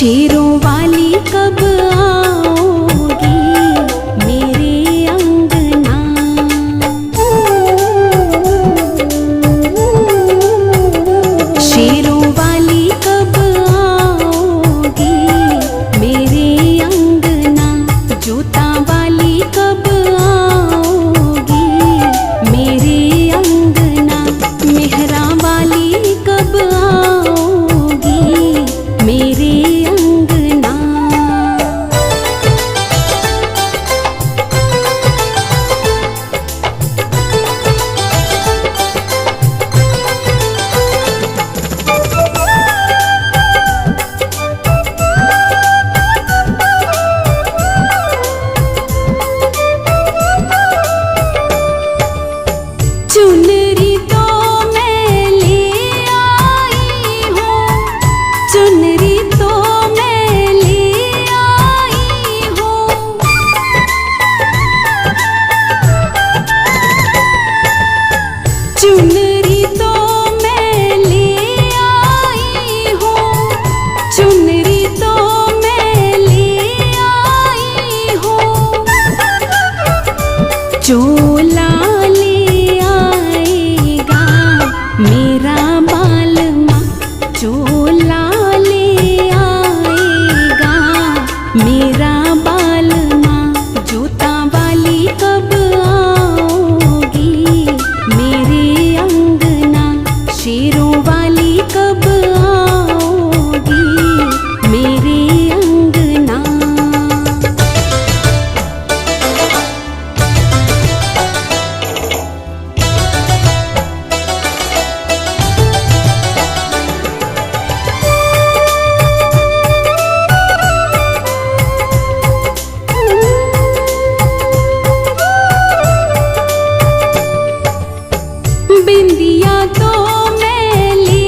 शेरों वाली कब आओगी मेरे अंगना। शेरों वाली कब आओगी मेरे अंगना। जूता वाली कब आओगी मेरे अंगना। मेहरा वाली कब आओगी मेरे अंगना। चुनरी तो मैं ले आई हूँ, चुनरी तो मैं ले आई हूँ। चुनरी तो मैं ले आई हूँ, चुनरी तो मैं ले आई हूँ। चोला ले आएगा मेरा बालमा। चोला ले आएगा मेरा बालमा। जूता वाली कब आओगी मेरे अंगना। शेरों वाली कब आओगी मेरे अंगना। बिंदिया तो मैं ले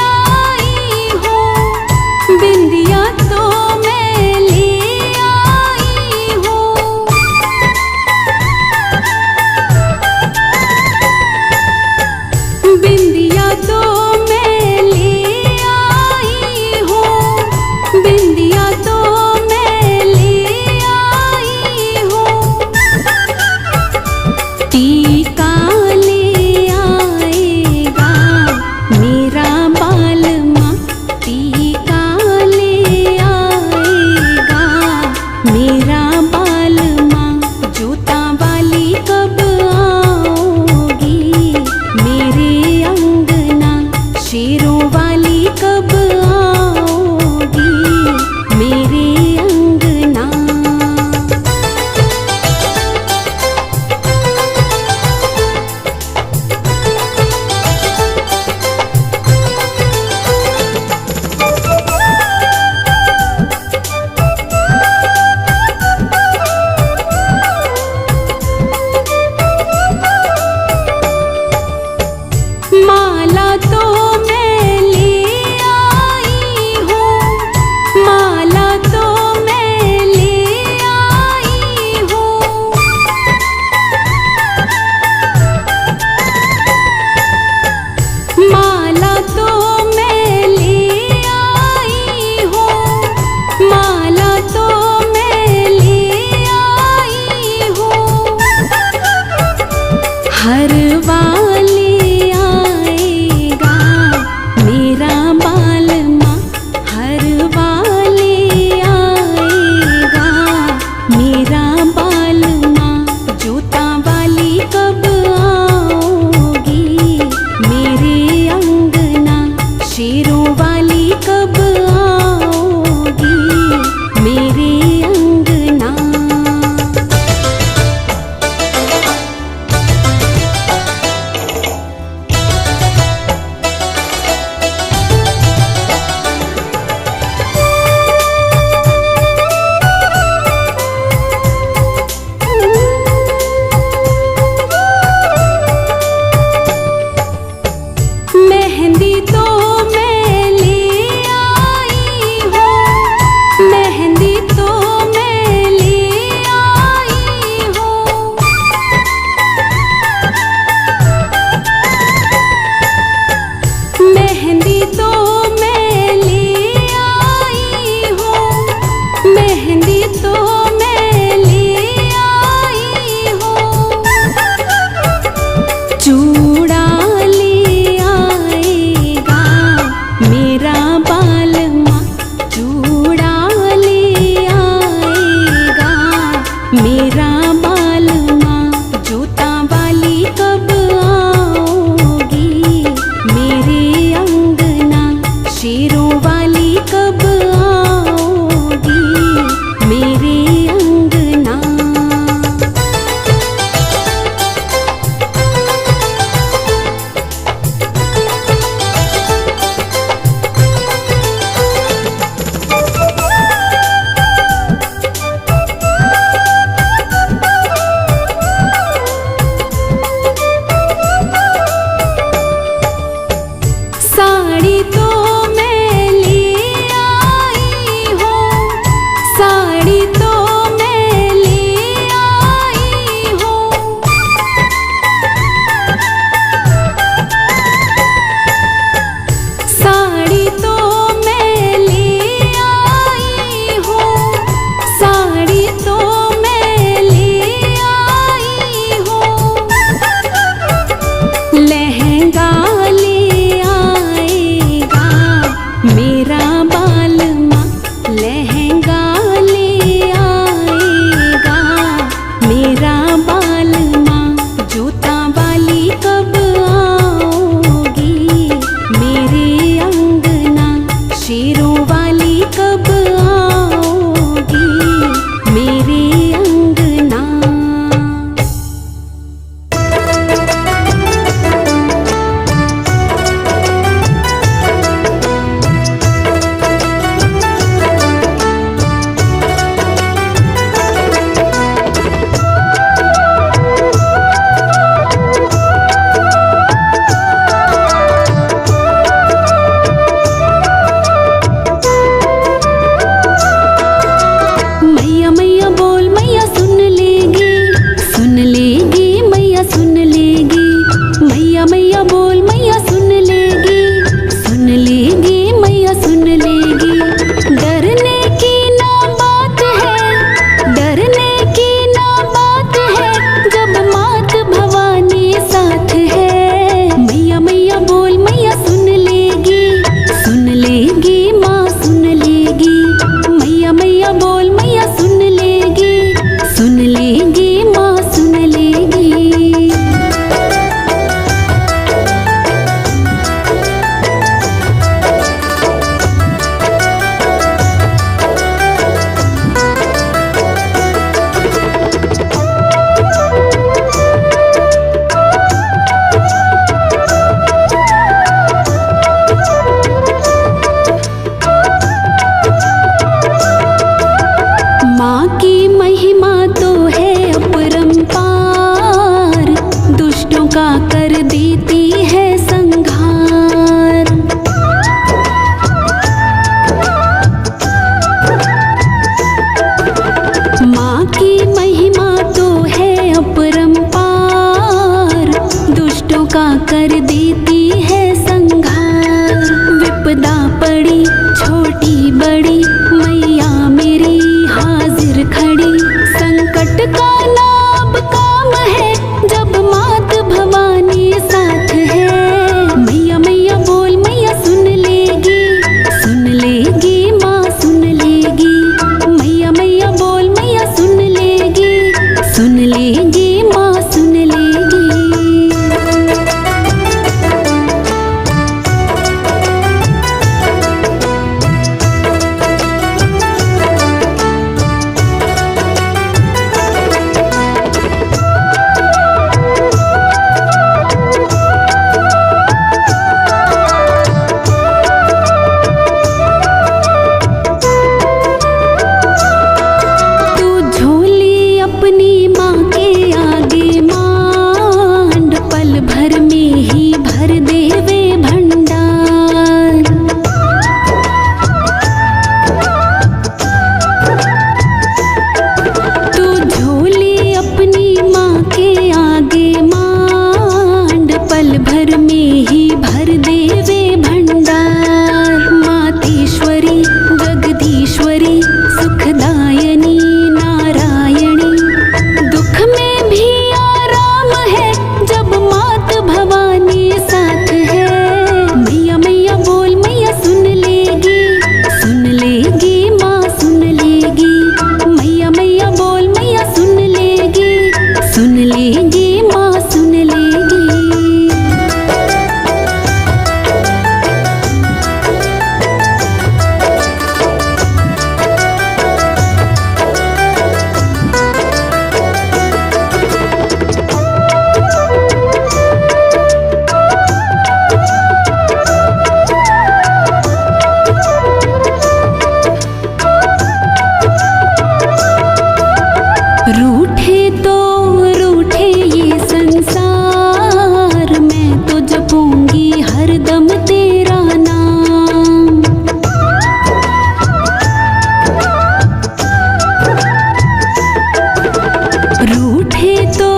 आई हूँ, बिंदिया तो मैं ले आई हूँ। बिंदिया तो मैं ले आई हूँ, बिंदिया तो मैं ले आई हूँ। टीका ले आएगा मेरा बालमा। टीका ले आएगा मेरा बालमा। जूता वाली कब आओगी मेरे अंगना। शेरों वाली कब आओगी मेरे अंगना। माला तो मैं ले आई हूँ, माला तो मैं ले आई हूँ। माला तो मैं ले आई हूँ, माला तो मैं ले आई हूँ। हर वाले आएगा मेरा बालमा। हर वाले आएगा मेरा बालमा। जूता वाली कब आओगी मेरे अंगना। शेरों वाली कब आओगी मेरे अंगना। मेहंदी तो मैं ले आई हूँ, मेहंदी तो मैं ले आई हूँ। मेहंदी तो मैं ले आई में ही भर देवे भंडार। मातेश्वरी जगदीश्वरी सुखदायनी नारायणी, दुख में भी आराम है जब मात भवानी साथ है। मैया मैया बोल मैया सुन लेगी माँ सुन लेगी। मैया मैया बोल मैया सुन लेगी माँ सुन लेगी। रूठे तो रूठे ये संसार, मैं तो जपूंगी हरदम तेरा नाम। रूठे तो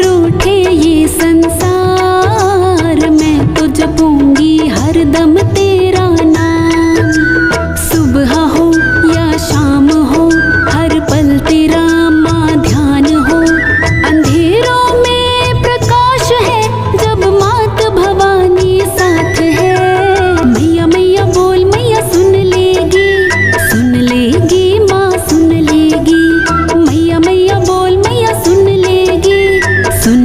रूठे ये संसार, मैं तो जपूंगी हरदम तेरा नाम। सुबह हो या शाम हो हर पल तेरा माँ ध्यान हो। अंधेरों में प्रकाश है जब मात भवानी साथ है। मैया मैया बोल मैया सुन लेगी माँ सुन लेगी। मैया मैया बोल मैया सुन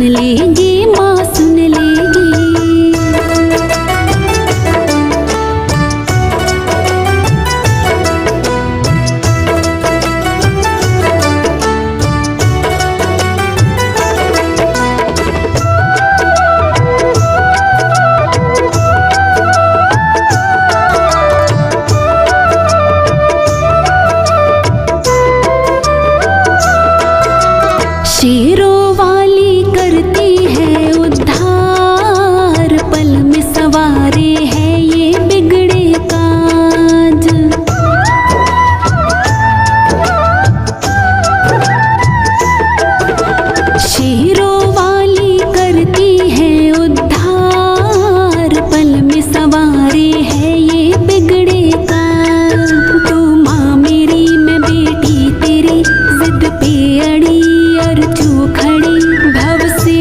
लेगी माँ सुन लेगी। शेरों वाली करती है उद्धार, पल में सवारे है ये बिगड़े काज। शेरों वाली करती है उद्धार, पल में सवारे है ये बिगड़े काज। तू माँ मेरी मैं बेटी तेरी, जिद पे अड़ी अर्जू खड़ी। भव से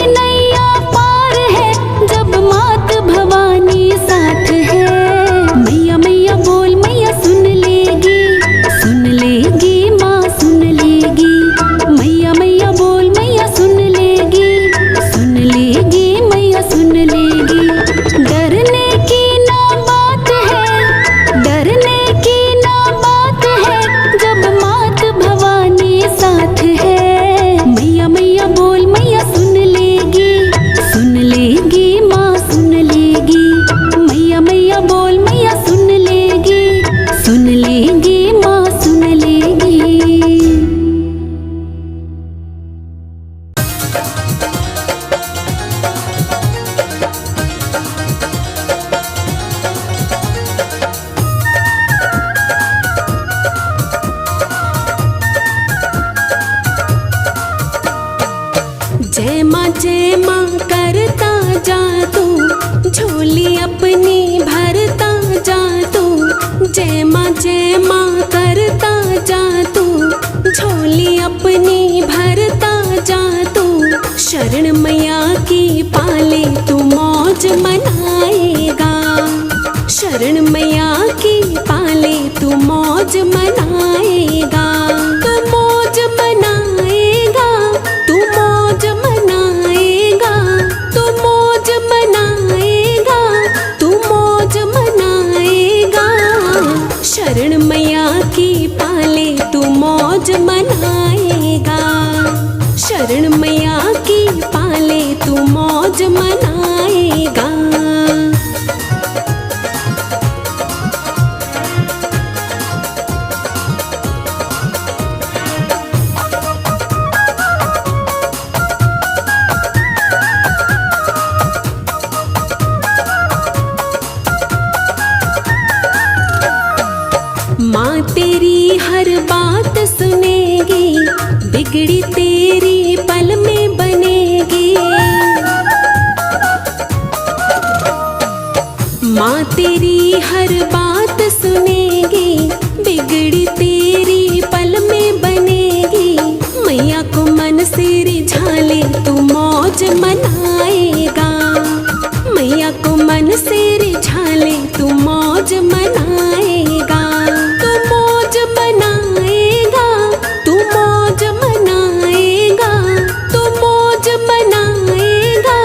नैया पार है जब मात भवानी साथ है। मैया मैया बोल मैया सुन लेगी माँ सुन लेगी। मैया मैया बोल मैया सुन लेगी मैया सुन लेगी। डरने की ना बात है, डरने की ना बात है जब मात भवानी साथ है। मैया मैया बोल मैया सुन लेगी माँ सुन लेगी। मैया मैया बोल मैया सुन लेगी माँ सुन लेगी। जय माँ करता जा तू, झोली अपनी भरता जा तू। जय माँ करता जा तू, झोली अपनी भरता जा तू। शरण मैया की पाले तू मौज मनाएगा। शरण मैया की पाले तू मौज मनाएगा। तू मौज मनाएगा, तू मौज मनाएगा, तू मौज मनाएगा, तू मौज मनाएगा। शरण मैया की पाले तू मौज मनाएगा। शरण मैया की पाले तू मौज मनाएगा। माँ तेरी हर बात सुनेगी, बिगड़ी तेरी पल में बनेगी। माँ तेरी हर बात सुनेगी, बिगड़ी तेरी पल में बनेगी। मैया को मन से रिझा ले तू मौज मनाएगा। मैया को मन से रिझा ले तू मौज मनाएगा। तू मौज मनाएगा, तू मौज मनाएगा, तू मौज मनाएगा,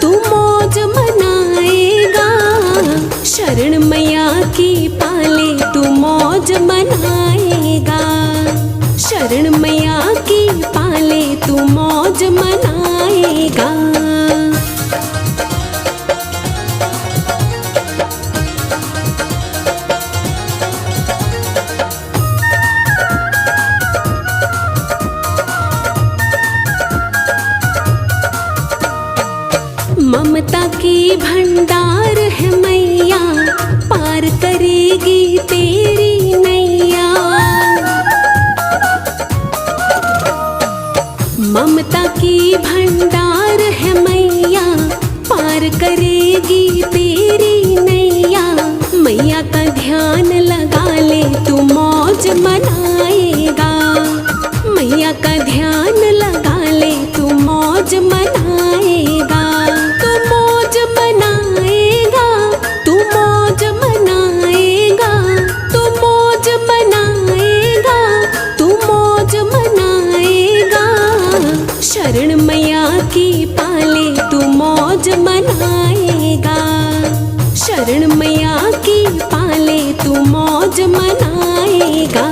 तू मौज मनाएगा। शरण मैया की पाले तू मौज मनाएगा। शरण मैया की पाले तू मौज मनाएगा। ममता की भंडार है मैया, पार करेगी तेरी नैया। ममता की भंडार है मैया, पार करेगी तेरी नैया। मैया का ध्यान लगा ले तू मौज मनाएगा। मैया का ध्यान लगा ले तू मौज मनाएगा। तू मौज मनाएगा, तू मौज मनाएगा, तू मौज मनाएगा, तू मौज मनाएगा। शरण मैया की पाले तू मौज मनाएगा। शरण मैया की पाले तू मौज मनाएगा।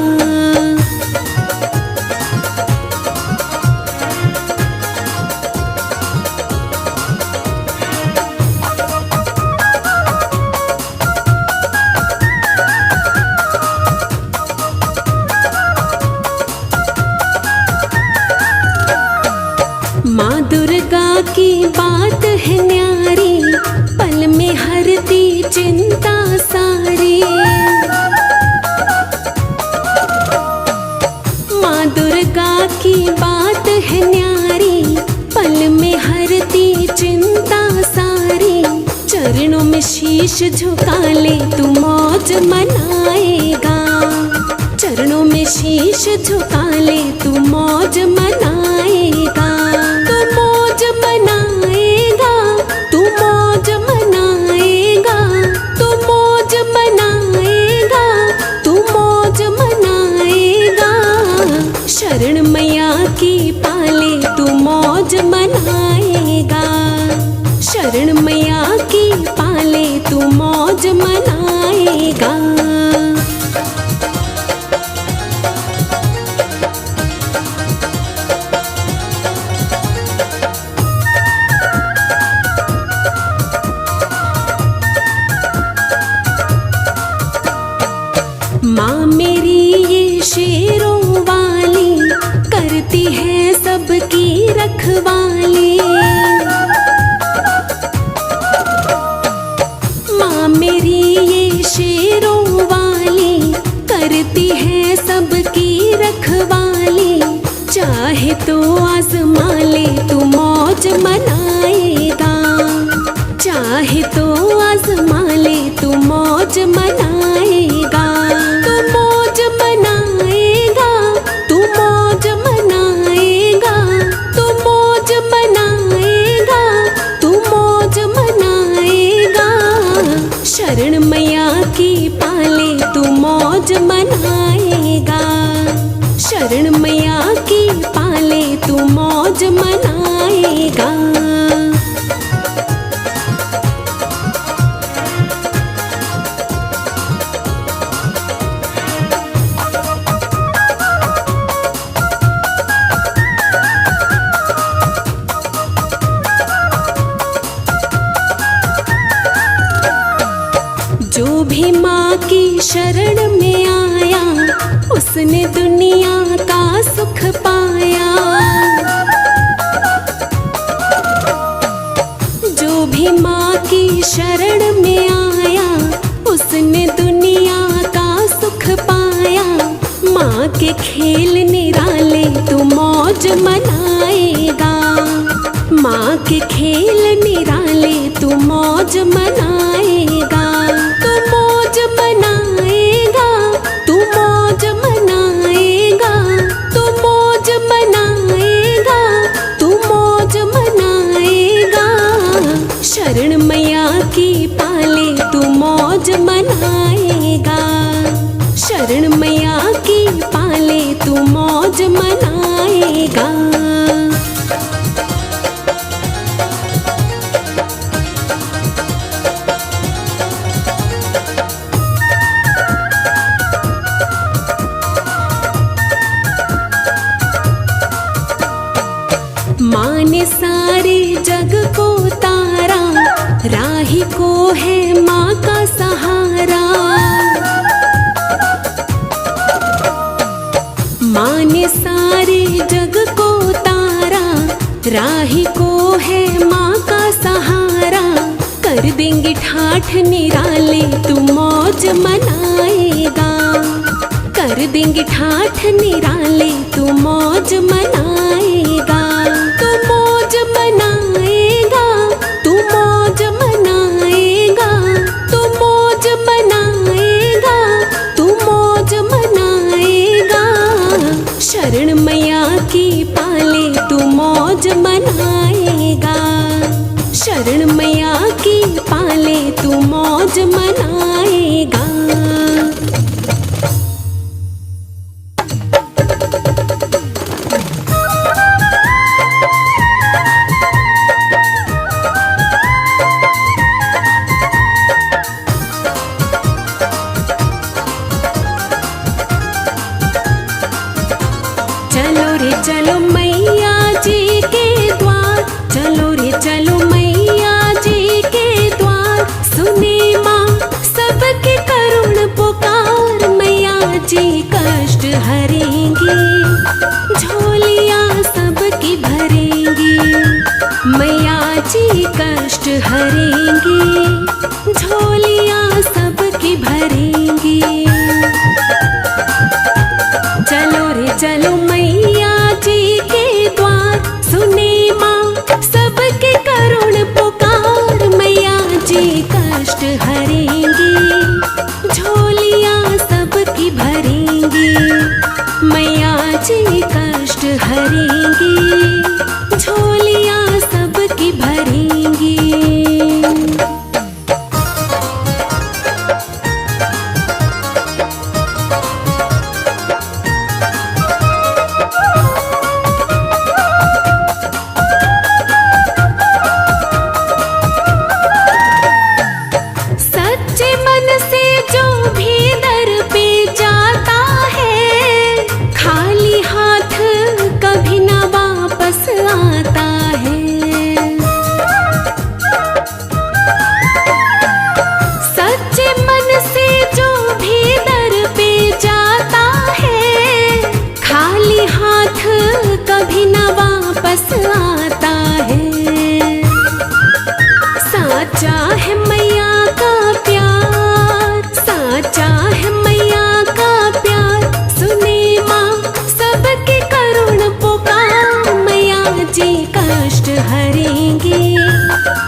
माँ दुर्गा की बात है न्यारी, पल में हरती चिंता सारी। माँ दुर्गा की बात है न्यारी, पल में हरती चिंता सारी। चरणों में शीश झुका ले तू मौज मनाएगा। चरणों में शीश झुका ले तू मौज मनाएगा। तू मौज मनाएगा, तू मौज मनाएगा, तू मौज मनाएगा, तू मौज मनाएगा। शरण मैया की पाले तू मौज मनाएगा। शरण मैया की पाले तू मौज मनाएगा। माँ मेरी ये शेरों वाली, करती है सबकी रखवाली। माँ मेरी ये शेरों वाली, करती है सबकी रखवाली। चाहे तो आजमा ले तू मौज मनाएगा। चाहे तो आजमा ले तू मौज मनाएगा। तू मौज मनाएगा, तू मौज मनाएगा, तू मौज मनाएगा, तू मौज मनाएगा। शरण मैया की पाले तू मौज मनाएगा। शरण मैया की पाले तू मौज मनाएगा। जो भी माँ की शरण में आया, उसने दुनिया का सुख पाया। जो भी माँ की शरण में आया, उसने दुनिया का सुख पाया। माँ के खेल निराले तू मौज मनाएगा। माँ के खेल निराले तू मौज मनाएगा। शरण मैया की पाले तू मौज मनाएगा। माँ ने सारे जग को तारा, राही को है माँ का सहारा। माँ ने सारे जग को तारा, राही को है माँ का सहारा। कर देंगे ठाठ निराले तू मौज मनाएगा। कर देंगे ठाठ निराले तू मौज मनाएगा। तू मौज मनाएगा, तू मौज मनाएगा, तू मौज मनाएगा, तू मौज मनाएगा। शरण मैया की पाले तू मौज मनाएगा। शरण मैया की पाले तू मौज मनाएगा। चलो रे चलो मैया जी के द्वार, चलो रे चलो मैया जी के द्वार। सुने माँ सबके करुण पुकार, मैया जी कष्ट हरेंगी, झोलियाँ सबकी भरेंगी। मैया जी कष्ट हरेंगी, झोलियाँ सबकी भरेंगी। चलो रे चलो मैया जी के द्वार, सुने माँ सबके करुण पुकार। मैया जी कष्ट हरेंगी, झोलियाँ सबकी भरेंगी। मैया जी कष्ट हरेंगी, झोलियाँ सबकी भरेंगी। सच्चे मन से जो भी दर पे जाता है, खाली हाथ कभी ना वापस आता है। सच्चे मन से जो भी दर पे जाता है, खाली हाथ कभी ना वापस आता है। साचा है मैया का प्यार, साचा है मैया का प्यार। सुने माँ सबके करुण पुकार, मैया जी कष्ट हरेंगी,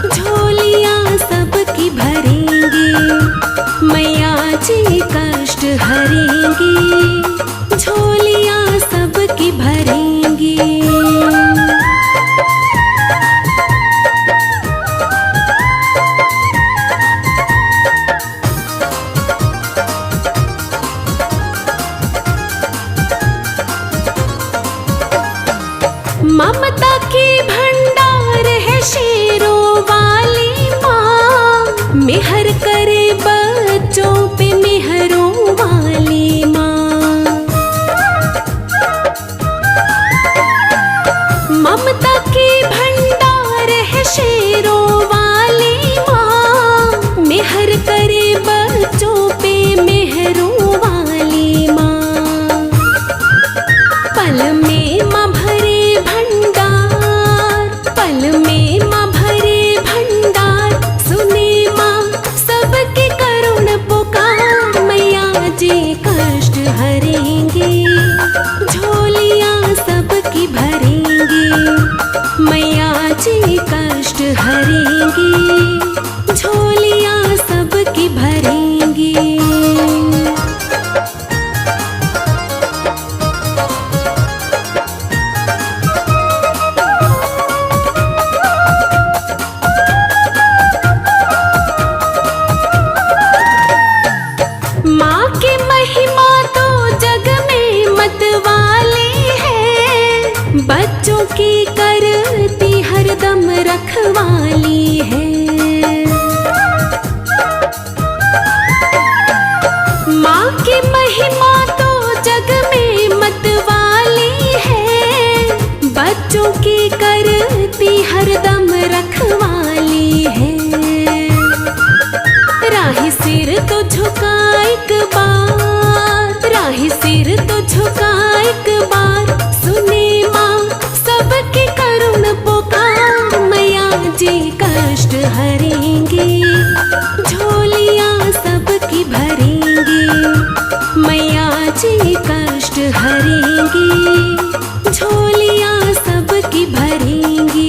झोलियाँ सबकी भरेंगी। मैया जी कष्ट हरेंगी, झोलियाँ सबकी भरेंगी। ममता की भंडार है शेरों वाली माँ, मेहर करे बच्चों पे मेहरों वाली माँ। ममता की भंडार है शेरों वाली माँ, मेहर करे बच्चों पे मेहरों वाली माँ। पल में माँ भरे भंडार, पल में माँ भरे भंडार। सुने माँ सिर तो झुका एक बार, राही सिर तो झुका एक बार, सुने माँ सबके करुण पुकार। मैया जी कष्ट हरेंगे, झोलियाँ सबकी भरेंगे। मैया जी कष्ट हरेंगे, झोलियाँ सबकी भरेंगे।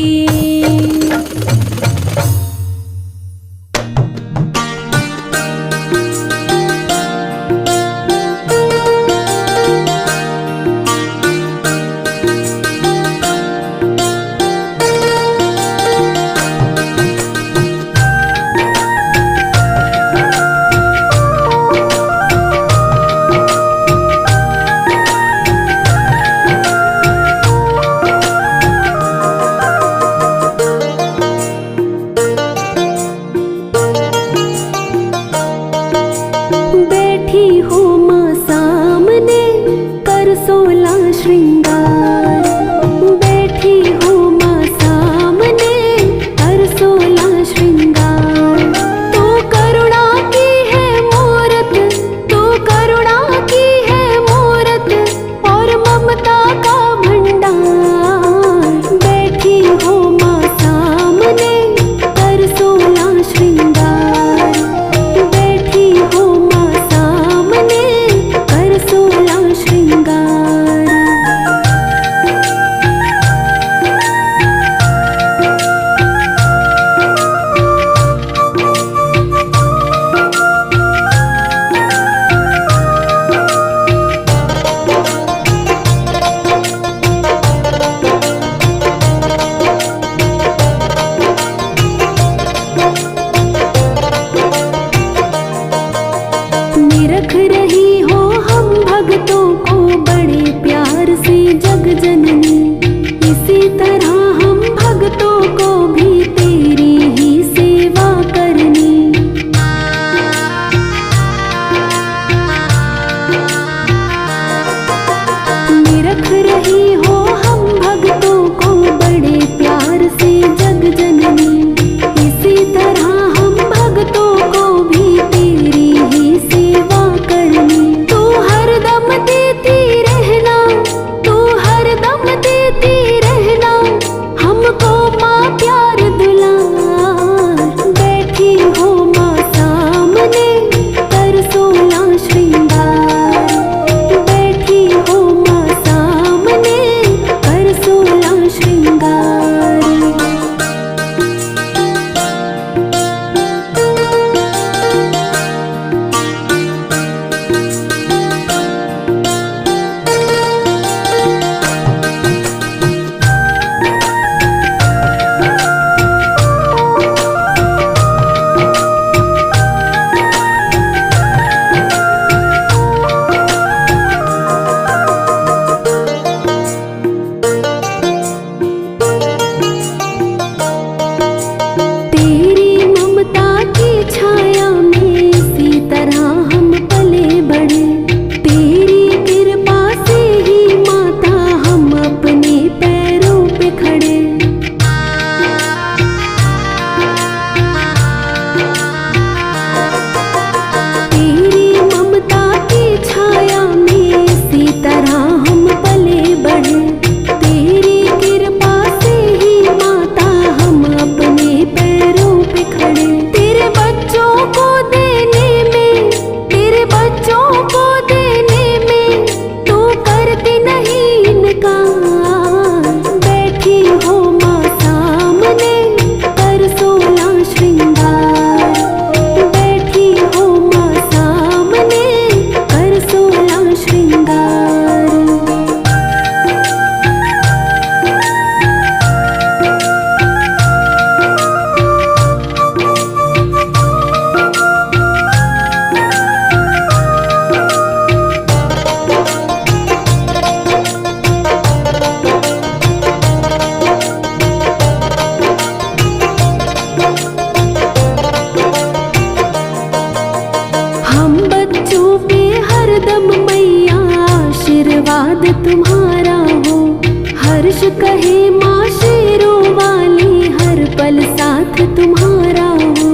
कहे माँ शेरों वाली हर पल साथ तुम्हारा हो।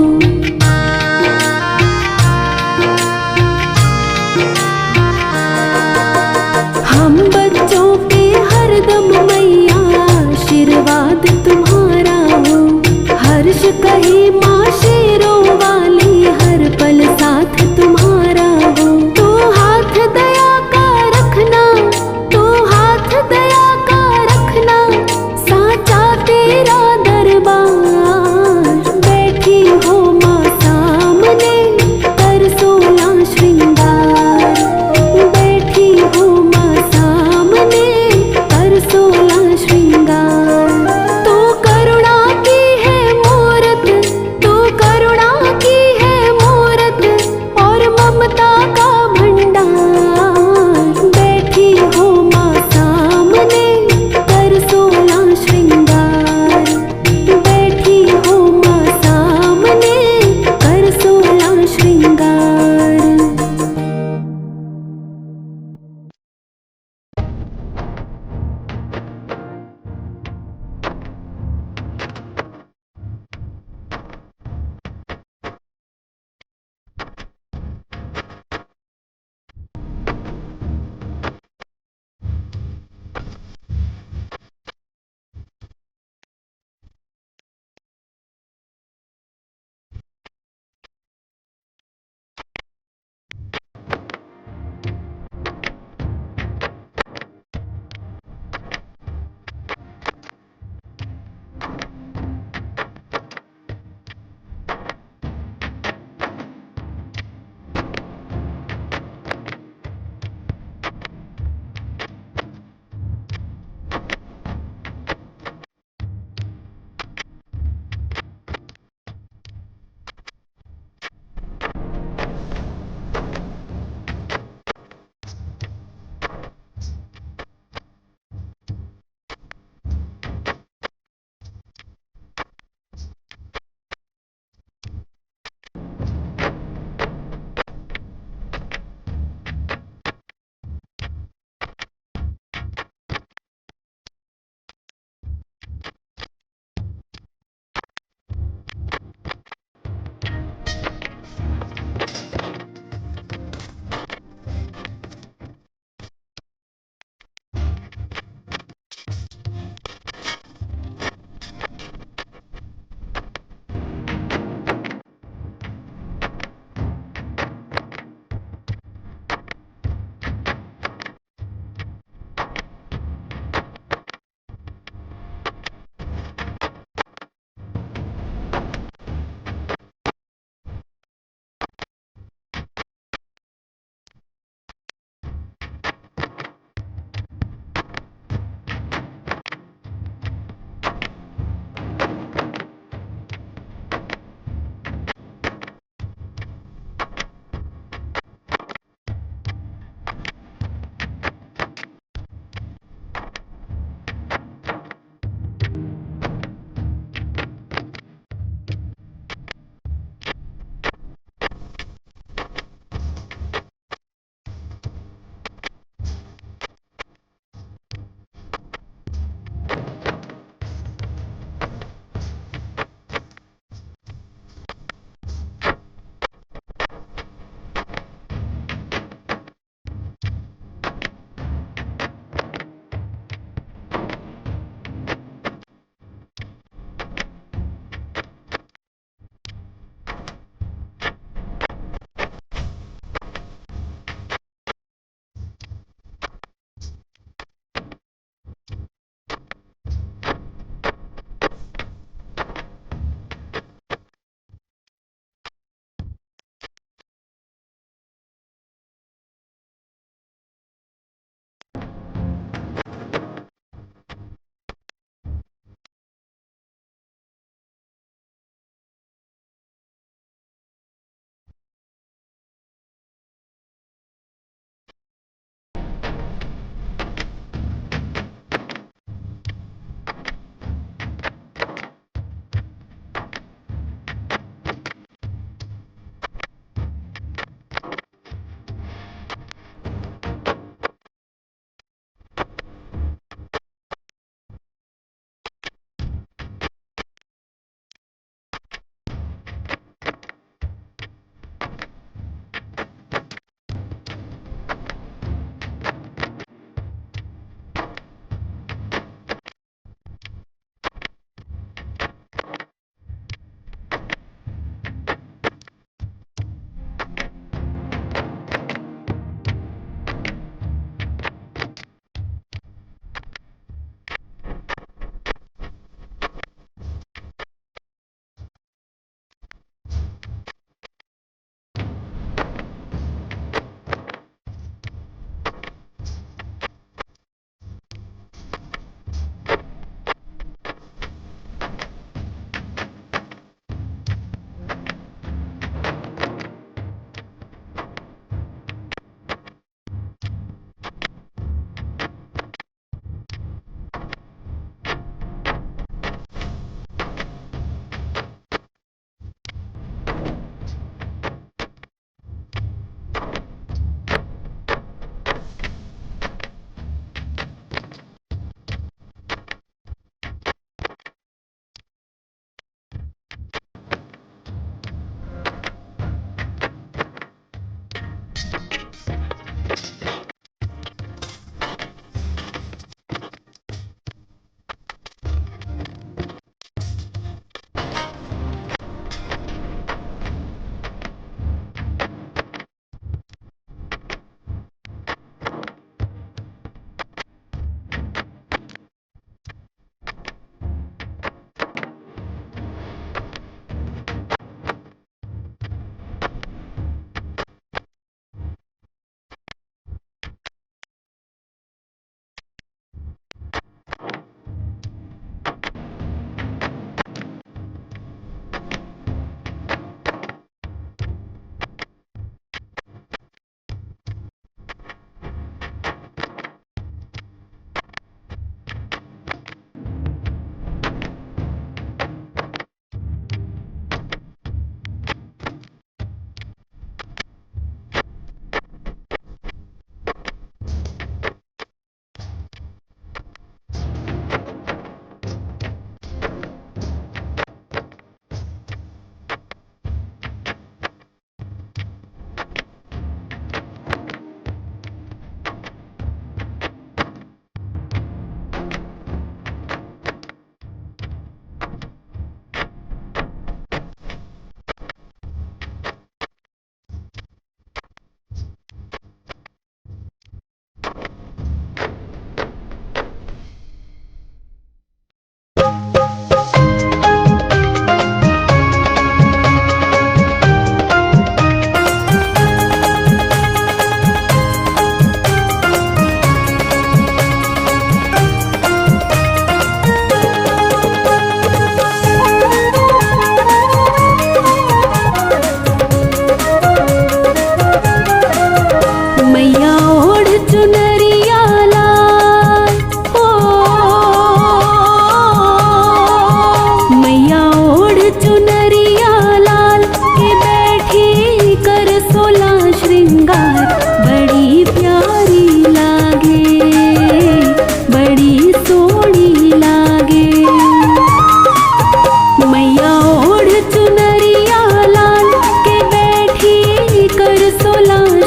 कहे माँ शेरों वाली हर पल साथ तुम्हारा हो। तो हाथ दया का रखना, तो हाथ दया का रखना, साचा तेरा दरबार। बैठी हो माँ सामने कर 16 श्रृंगार, बैठी हो माँ सामने कर 16 श्रृंगार। तो करुणा की है मूरत, तो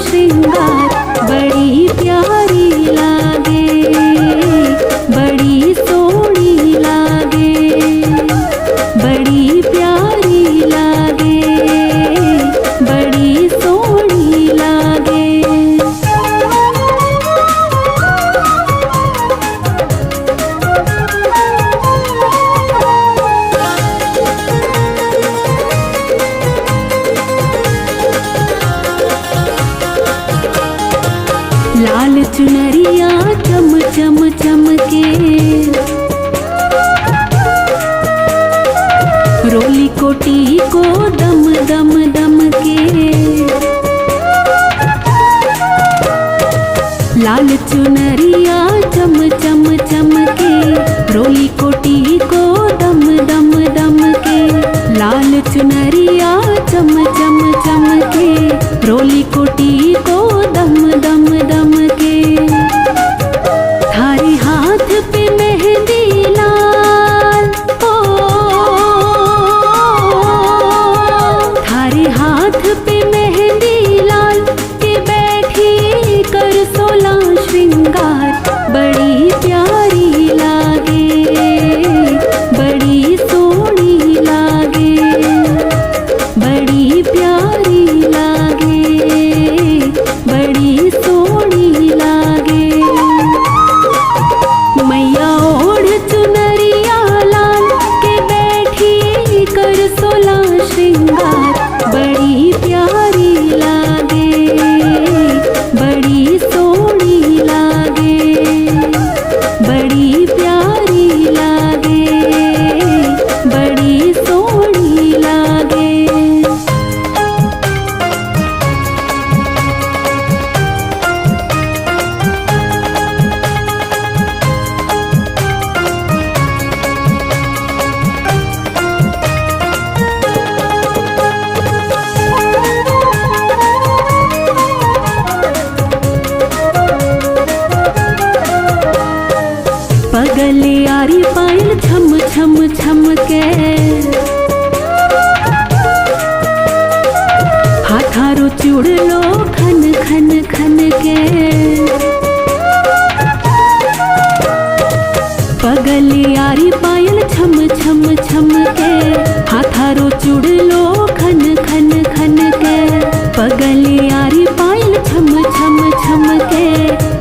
श्रृंगार बड़ी प्यारी लागे, बड़ी सोहनी लागे, बड़ी प्यारी लागे, बड़ी सोहनी लागे। लाल चुनरिया चम चम चमके, रोली कोटी को दम दम दम के। लाल चुनरिया चम चम चमके, रोली कोटी को दम दम दम के। लाल चुनरिया चम चम चमके, रोली कोटी को दम दम दम के। थारे हाथ पे मेहंदी लाल, ओ थारे हाथ पे मेहंदी लाल के बैठी कर सोला श्रृंगार बड़ी प्यारी लागे, बड़ी सोहनी लागे, बड़ी प्यारी लागे, बड़ी सोहनी लागे। मैया ओढ़ चुनरिया लाल के बैठी कर सोला श्रृंगार बड़ी प्यारी लागे, बड़ी सोहनी लागे, बड़ी प्यारी लागे, बड़ी सोहनी लागे। पगले आरी पायल छम छम छम के, हाथारो चूड़लो खन खन खन के। पगले आरी पायल छम छम छम के, हाथारो चूड़लो खन खन खन के। पगले आरी पायल छम छम छम के,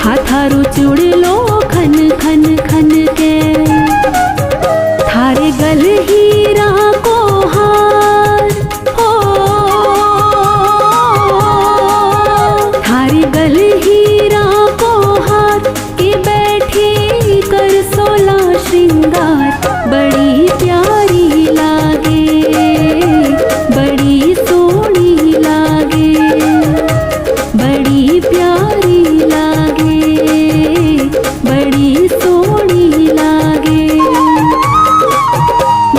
हाथारो चूड़लो खन खन खन के। थारे गल हीरा को हार, हो थारे गल हीरा को हार के बैठी कर सोला श्रृंगार बड़ी प्यारी लागे, बड़ी सोहनी लागे, बड़ी प्यारी लागे, बड़ी सोहनी लागे।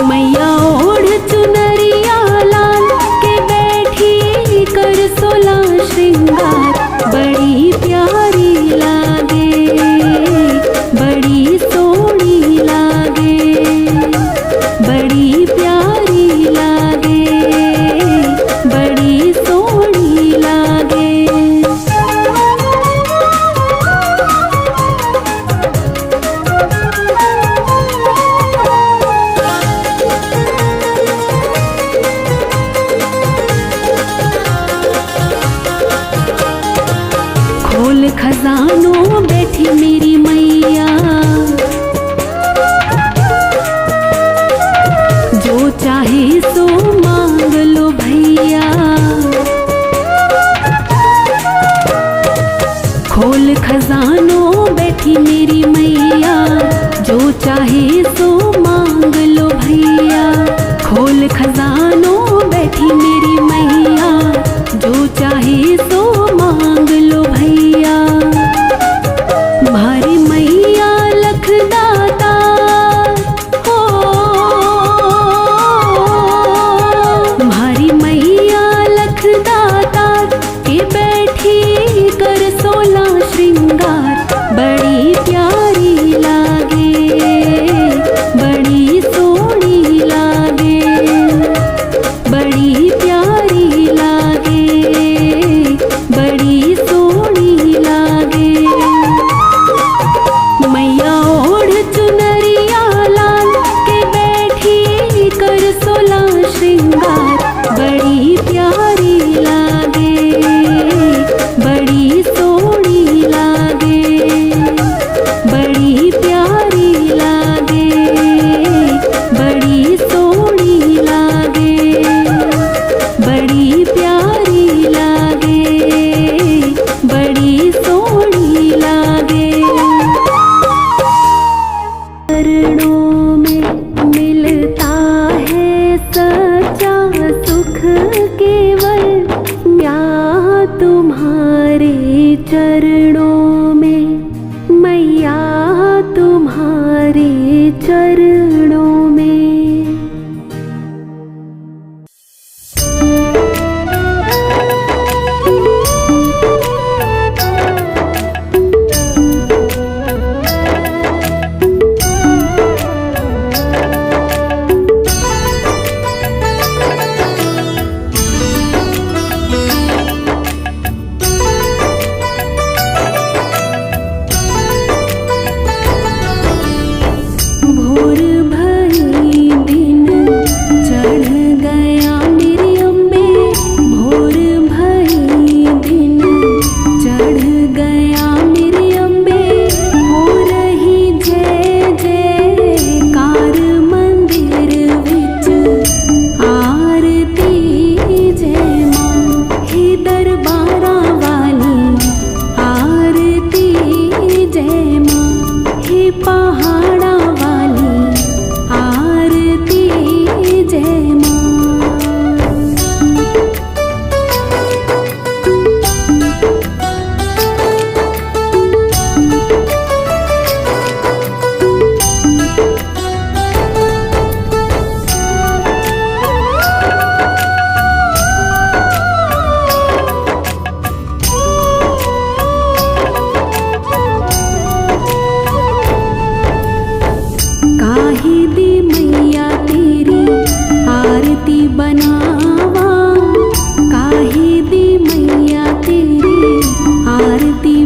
मैया ओढ़ चुनरिया लाल के बैठी कर सोला श्रृंगार बड़ी प्यारी लागे, बड़ी सोहनी लागे, बड़ी प्यारी लागे, बड़ी सोहनी लागे। खोल खजानों बैठी मेरी मैया, जो चाहे सो मांग लो भैया। खोल खजानों बैठी मेरी मैया, जो चाहे सो मांग लो भैया। खोल खजानों बैठी मेरी मैया, जो चाहे सो मांग लो भैया। भारी मैया लखदाता, हो भारी मैया लखदाता के बैठी कर सोला श्रृंगार बड़ी प्यारी लागे, बड़ी सोहनी लागे, बड़ी प्यारी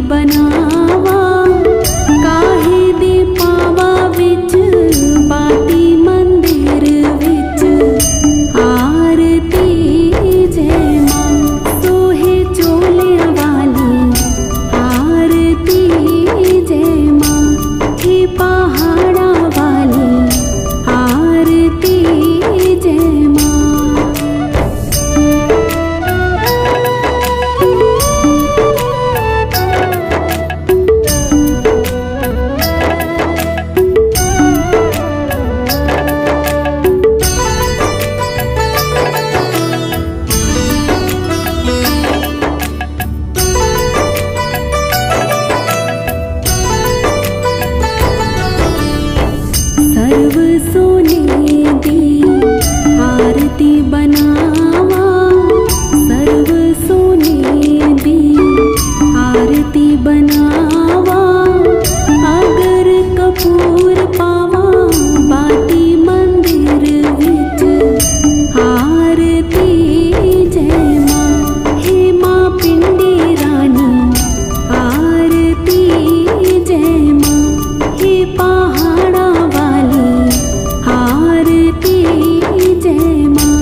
बनावा काहे दे पावा विच बाती मंदिर विच आरती जय मां सोहे चोलिया वाली आरती जय मां हे पहाड़ा वाली आरती जय मां। सर्व सोने दी आरती बनावा सर्व सोने दी आरती बनावा अगर कपूर पावा बाती मंदिर विच आरती जय मां हे मां पिंडी रानी आरती जय मां हे पहाड़ा वाली आरती जय मां।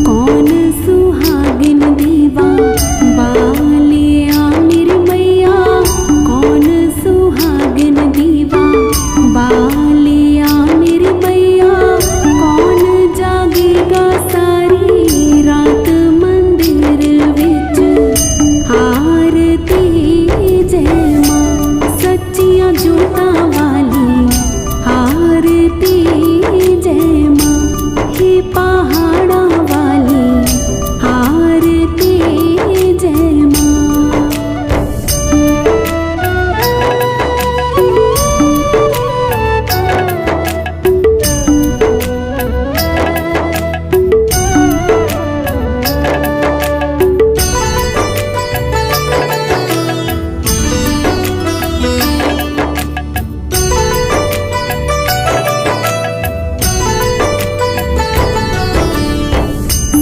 कौन सुहागिन दीवा बालिया मेरी मैया कौन सुहागिन दीवा बालिया मेरी मैया कौन जागेगा सारी रात मंदिर विच आरती जय मां सच्चियां जोतां वाली आरती जय मां हे पहाड़ा वाली आरती जय मां।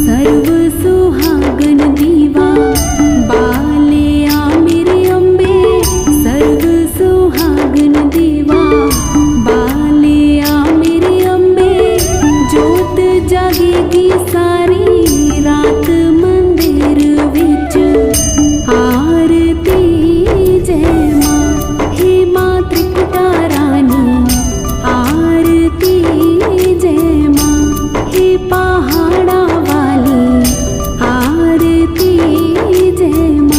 सर्व सुहागन दीवा बालिया मेरी अम्बे सर्व सुहागन दीवा बालिया मेरी अम्बे जोत जागेगी सारी रात मंदिर विच आरती जय मां हे मां त्रिकुटा रानी आरती जय मां हे पहाड़ा वाली आरती जय मां।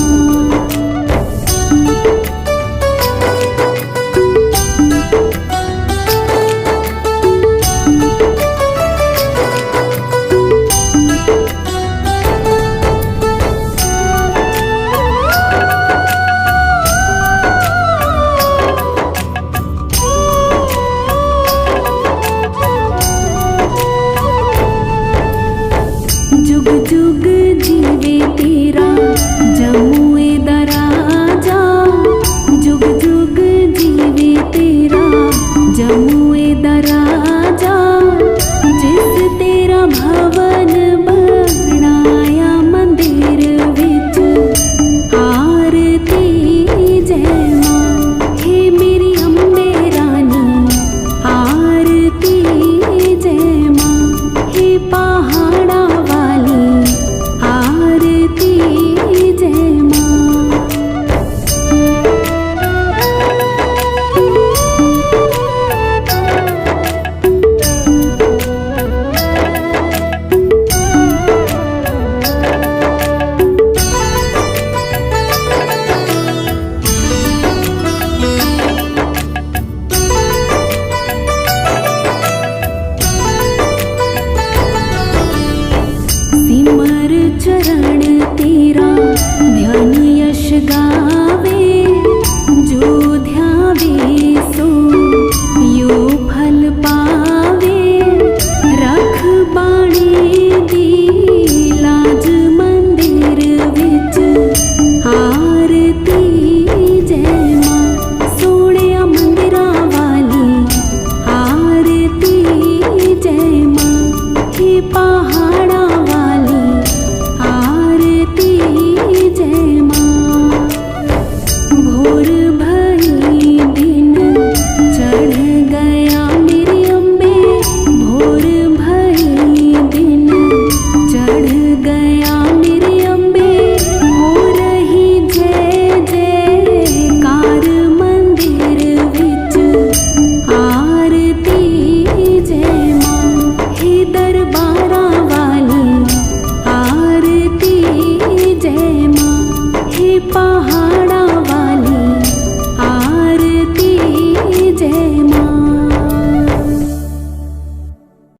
जुग जुग जीवे तेरा जमुए दराजा जुग जुग जीवे तेरा जमुए दराजा जिस तेरा भवन बनाया मंदिर विच आरती जय मां हे मेरी अम्बे रानी आरती जय मां हे पहाड़ा वाली आरती जय मां। सिमर चरण तेरा ध्यान यश गावे जो ध्यावे सो यो फल जय माँ। हे पहाड़